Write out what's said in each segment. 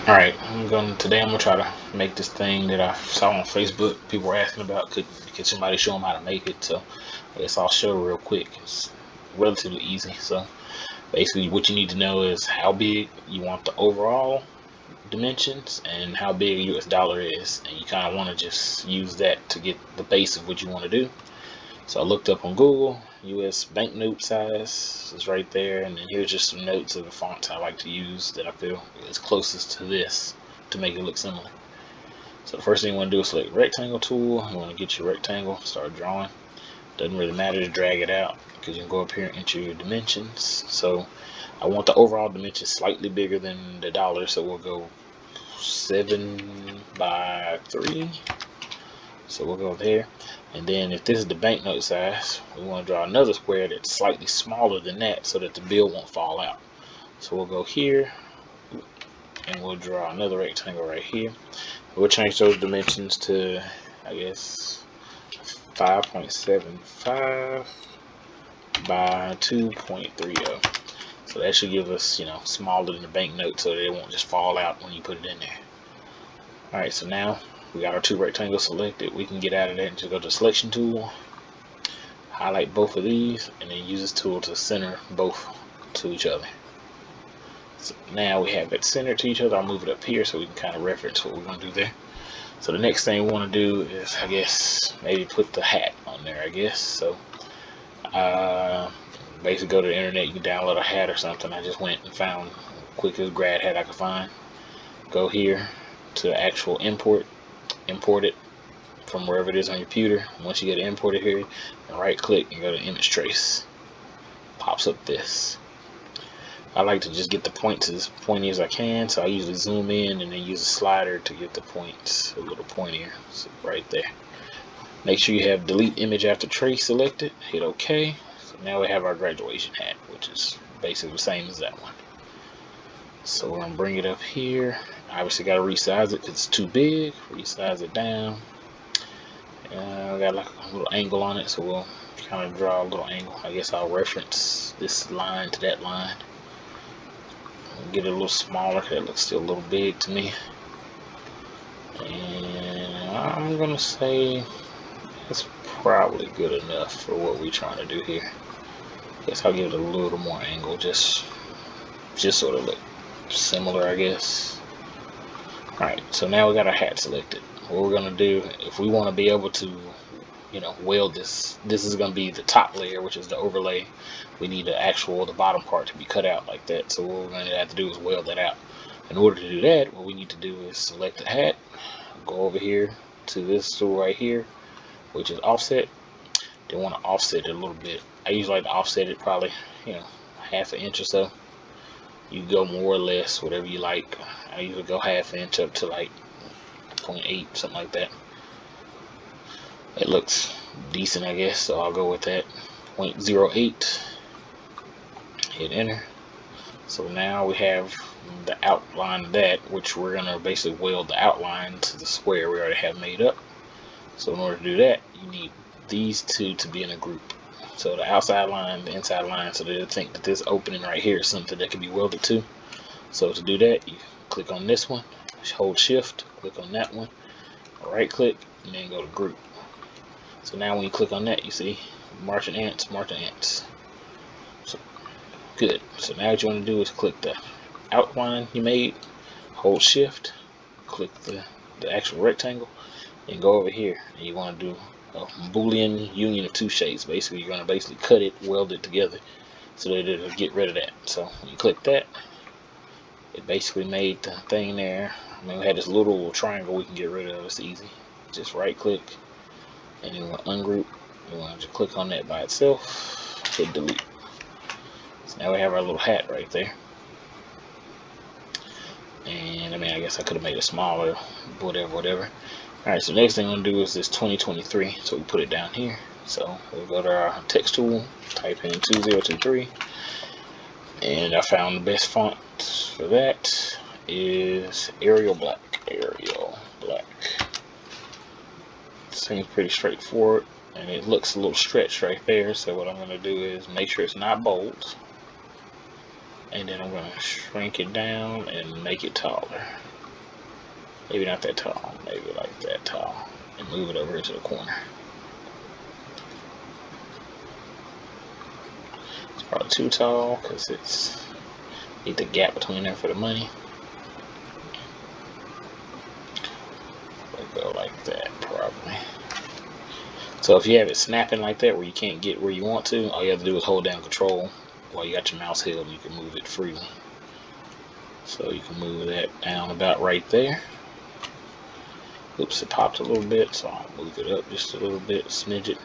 Alright, today I'm gonna try to make this thing that I saw on Facebook. People were asking about, could somebody show them how to make it? So I guess I'll show real quick. It's relatively easy. So basically what you need to know is how big you want the overall dimensions and how big a US dollar is, and you kind of want to just use that to get the base of what you want to do. So I looked up on Google, US banknote size is right there, and then here's just some notes of the fonts I like to use that I feel is closest to this to make it look similar. So the first thing you want to do is select rectangle tool. You want to get your rectangle, start drawing. Doesn't really matter to drag it out because you can go up here and enter your dimensions. So I want the overall dimension slightly bigger than the dollar, so we'll go 7 by 3. So we'll go there, and then if this is the banknote size, we want to draw another square that's slightly smaller than that so that the bill won't fall out. So we'll go here and we'll draw another rectangle right here. We'll change those dimensions to, I guess, 5.75 by 2.30. So that should give us, smaller than the banknote so that it won't just fall out when you put it in there. Alright, so now we got our two rectangles selected. We can get out of that and just go to the selection tool, highlight both of these, and then use this tool to center both to each other. So now we have it centered to each other. I'll move it up here so we can kind of reference what we're going to do there. So the next thing we want to do is, I guess, maybe put the hat on there, I guess. So basically go to the internet, you can download a hat or something. I just went and found the quickest grad hat I could find. Go here to actual import it from wherever it is on your computer. Once you get it imported here, right click and go to image trace. Pops up this. I like to just get the points as pointy as I can, so I usually zoom in and then use a slider to get the points a little pointier. So right there. Make sure you have delete image after trace selected. Hit OK. So now we have our graduation hat, which is basically the same as that one. So we're gonna bring it up here. Obviously got to resize it because it's too big. Resize it down. I got like a little angle on it, so we'll kind of draw a little angle. I guess I'll reference this line to that line. Get it a little smaller because it looks still a little big to me. And I'm gonna say it's probably good enough for what we're trying to do here. Guess I'll give it a little more angle, just sort of look similar, I guess. Alright, so now we got our hat selected. What we're gonna do, if we want to be able to, weld this is gonna be the top layer, which is the overlay. We need the bottom part to be cut out like that. So what we're gonna have to do is weld that out. In order to do that, what we need to do is select the hat, go over here to this tool right here, which is offset. They want to offset it a little bit. I usually like to offset it probably, half an inch or so. You go more or less, whatever you like. I usually go half an inch up to like 0.8, something like that. It looks decent, I guess, so I'll go with that. 0.08. Hit enter. So now we have the outline of that, which we're gonna basically weld the outline to the square we already have made up. So in order to do that, you need these two to be in a group. So the outside line, the inside line, so they'll think that this opening right here is something that can be welded to. So to do that, you click on this one, hold shift, click on that one, right click, and then go to group. So now when you click on that, you see marching ants. So good. So now what you want to do is click the outline you made, hold shift, click the actual rectangle, and go over here, and you want to do a Boolean union of two shapes. Basically, you're going to cut it, weld it together so that it'll get rid of that. So when you click that, it basically made the thing there. I mean, we had this little triangle we can get rid of. It's easy. Just right click, and then we'll ungroup. We want to just click on that by itself, hit delete. So now we have our little hat right there. And I mean, I guess I could have made it smaller, whatever. Alright, so next thing I'm going to do is this 2023, so we put it down here. So we'll go to our text tool, type in 2023, and I found the best font for that is Arial Black. Seems pretty straightforward, and it looks a little stretched right there, so what I'm going to do is make sure it's not bold, and then I'm going to shrink it down and make it taller. Maybe not that tall, maybe like that tall, and move it over here to the corner. It's probably too tall because it's need the gap between there for the money. We'll go like that probably. So if you have it snapping like that where you can't get where you want to, all you have to do is hold down control while you got your mouse held, and you can move it freely. So you can move that down about right there. Oops, it popped a little bit, so I'll move it up just a little bit, smidge it.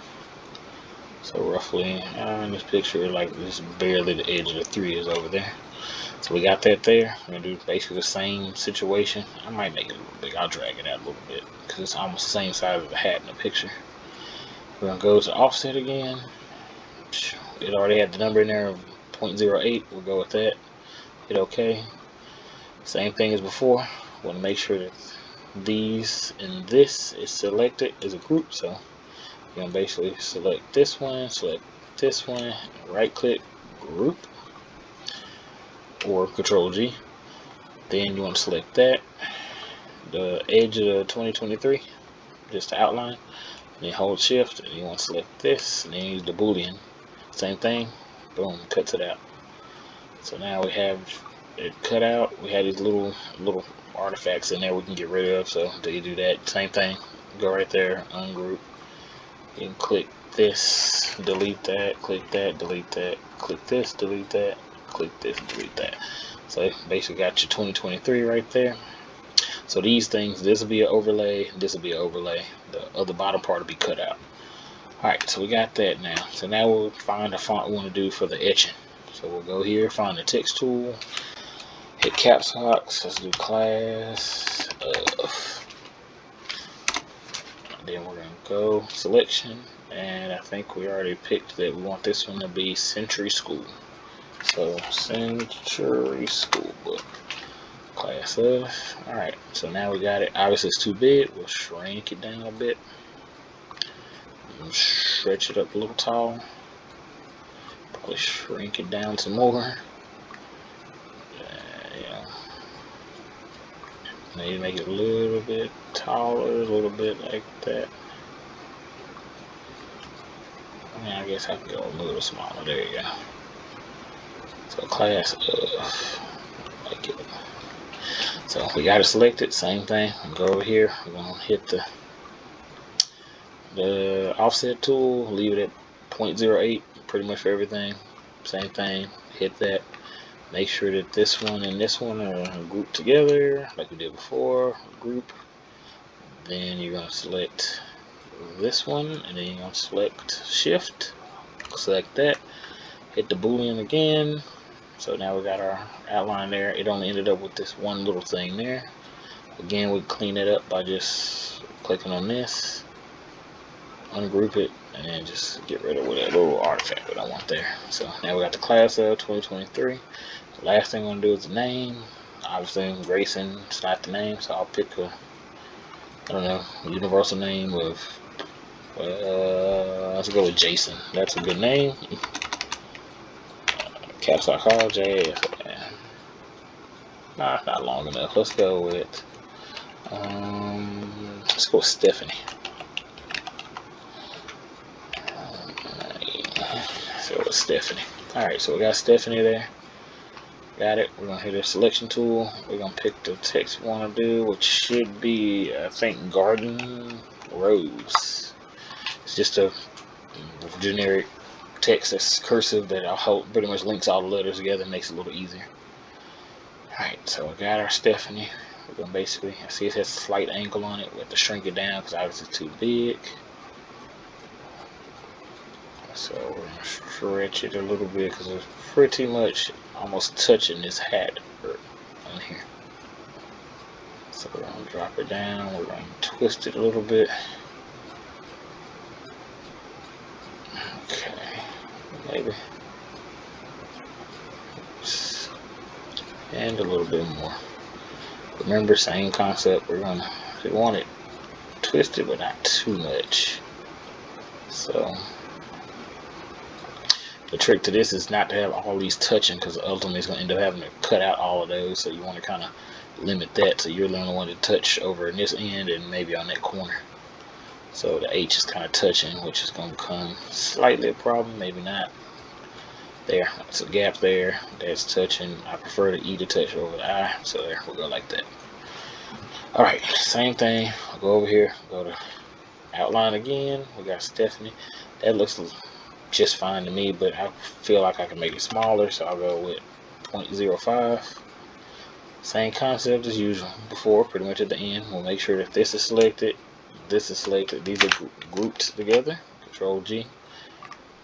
So roughly in this picture, like this, barely the edge of the 3 is over there. So we got that there. We're gonna do basically the same situation. I might make it a little big. I'll drag it out a little bit because it's almost the same size as the hat in the picture. We're gonna go to offset again. It already had the number in there of 0.08. We'll go with that. Hit OK. Same thing as before. Want to make sure that these and this is selected as a group. So you're gonna basically select this one, right click, group, or Control G. Then you want to select that, the edge of the 2023, just to outline. Then hold Shift, and you want to select this, and then use the Boolean. Same thing, boom, cuts it out. So now we have it cut out. We have these little artifacts in there we can get rid of. So do you do that? Same thing. Go right there, ungroup, and click this, delete that, click that, delete that, click this, delete that, click this, delete that. So basically got your 2023 right there. So these things, this will be an overlay, this will be an overlay. The other bottom part will be cut out. Alright, so we got that now. So now we'll find the font we want to do for the etching. So we'll go here, find the text tool, hit caps lock. Let's do class of. Then we're going to go selection, and I think we already picked that we want this one to be Century School. So Century School Book, class of. Alright, so now we got it. Obviously it's too big. We'll shrink it down a bit. We'll stretch it up a little tall. Probably shrink it down some more. Maybe make it a little bit taller, a little bit like that. I guess I can go a little smaller. There you go. So class of, like it. So we got it selected. Same thing. Go over here. We're gonna hit the offset tool. Leave it at 0.08. Pretty much for everything. Same thing. Hit that. Make sure that this one and this one are grouped together like we did before. Group. Then you're gonna select this one, and then you're gonna select Shift. Select that. Hit the Boolean again. So now we got our outline there. It only ended up with this one little thing there. Again, we clean it up by just clicking on this, ungroup it, and then just get rid of that little artifact that I want there. So now we got the class of 2023. The last thing I'm gonna do is the name. Obviously, Grayson is not the name, so I'll pick a, I don't know, universal name of, let's go with Jason. That's a good name. Caps lock call JS. Nah, not long enough. Let's go with Stephanie. So it's Stephanie. Alright, so we got Stephanie there. Got it. We're gonna hit the selection tool. We're gonna pick the text we want to do, which should be, I think, Garden Rose. It's just a generic text that's cursive that I'll help pretty much links all the letters together and makes it a little easier. Alright, so we got our Stephanie. We're gonna basically, I see it has a slight angle on it. We have to shrink it down because obviously it's too big. So we're gonna stretch it a little bit because it's pretty much almost touching this hat on here. So we're gonna drop it down. We're gonna twist it a little bit. Okay, maybe. Oops. And a little bit more. Remember, same concept. We're gonna, we want it twisted, but not too much. So The trick to this is not to have all these touching, because ultimately it's going to end up having to cut out all of those. So you want to kind of limit that, so you're the only one to touch over in this end and maybe on that corner. So the H is kind of touching, which is going to become slightly a problem, maybe not. There, it's a gap there. That's touching. I prefer the E to touch over the I, so there, we'll go like that. Alright, same thing. I'll go over here, go to outline again. We got Stephanie. That looks just fine to me, but I feel like I can make it smaller, so I'll go with 0.05. Same concept as usual before, pretty much at the end. We'll make sure that this is selected, this is selected, these are grouped together, Control G.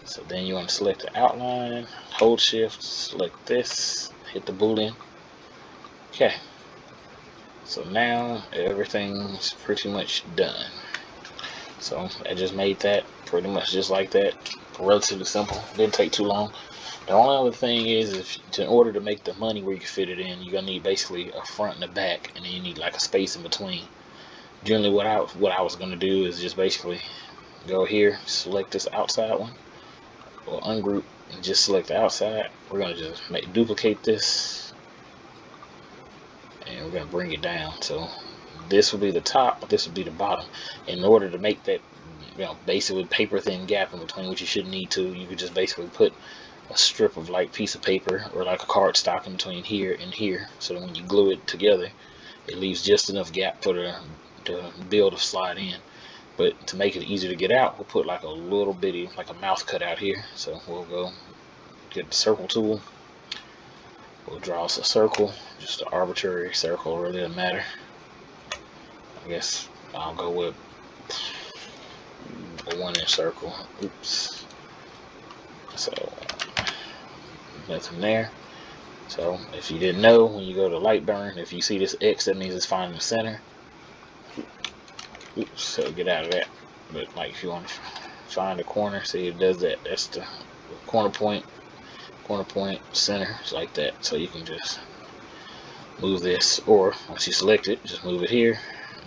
So then you want to select the outline, hold shift, select this, hit the Boolean. Okay, so now everything's pretty much done. So I just made that pretty much just like that, relatively simple, didn't take too long. The only other thing is, in order to make the money where you can fit it in, you're gonna need basically a front and a back, and then you need like a space in between. Generally, what I was gonna do is just basically go here, select this outside one, or ungroup, and just select the outside. We're gonna just duplicate this, and we're gonna bring it down. So this will be the top, this will be the bottom. In order to make that, basically paper thin gap in between, which you shouldn't need to, you could just basically put a strip of like piece of paper or like a card stock in between here and here, so that when you glue it together, it leaves just enough gap for the bill to slide in. But to make it easier to get out, we'll put like a little bitty, like a mouth cut out here. So we'll go get the circle tool, we'll draw us a circle, just an arbitrary circle, really doesn't matter. I guess I'll go with a 1-inch circle. Oops. So nothing there. So if you didn't know, when you go to light burn, if you see this X, that means it's finding the center. Oops, so get out of that. But like if you want to find the corner, see it does that. That's the corner point, center. It's like that. So you can just move this, or once you select it, just move it here,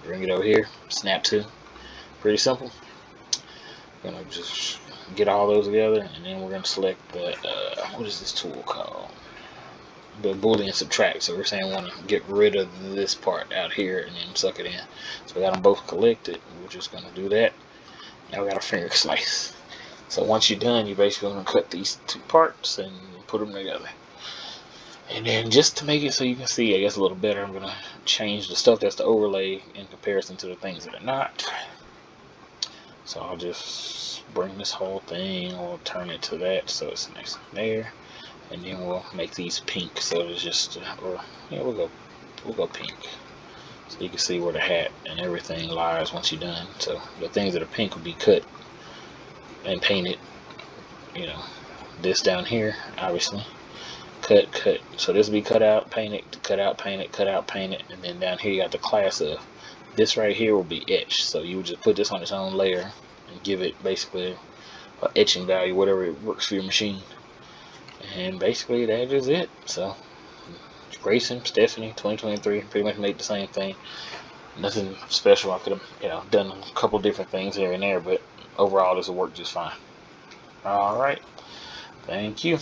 bring it over here, snap to. Pretty simple. We're gonna just get all those together, and then we're gonna select the what is this tool called? The Boolean subtract. So we're saying we want to get rid of this part out here and then suck it in. So we got them both collected. We're just gonna do that. Now we got a finger slice. So once you're done, you're basically gonna cut these two parts and put them together. And then just to make it so you can see, I guess, a little better, I'm gonna change the stuff that's the overlay in comparison to the things that are not. So I'll just bring this whole thing, we'll turn it to that so it's nice and there, and then we'll make these pink, so it's just we'll go pink, so you can see where the hat and everything lies once you're done. So the things that are pink will be cut and painted. This down here, obviously cut, so this will be cut out, painted, cut out, painted, cut out, painted, and then down here you got the class of this right here will be etched. So you would just put this on its own layer and give it basically an etching value, whatever it works for your machine. And basically that is it. So Grayson, Stephanie, 2023, pretty much made the same thing. Nothing special. I could have done a couple different things here and there, but overall this will work just fine. All right, thank you.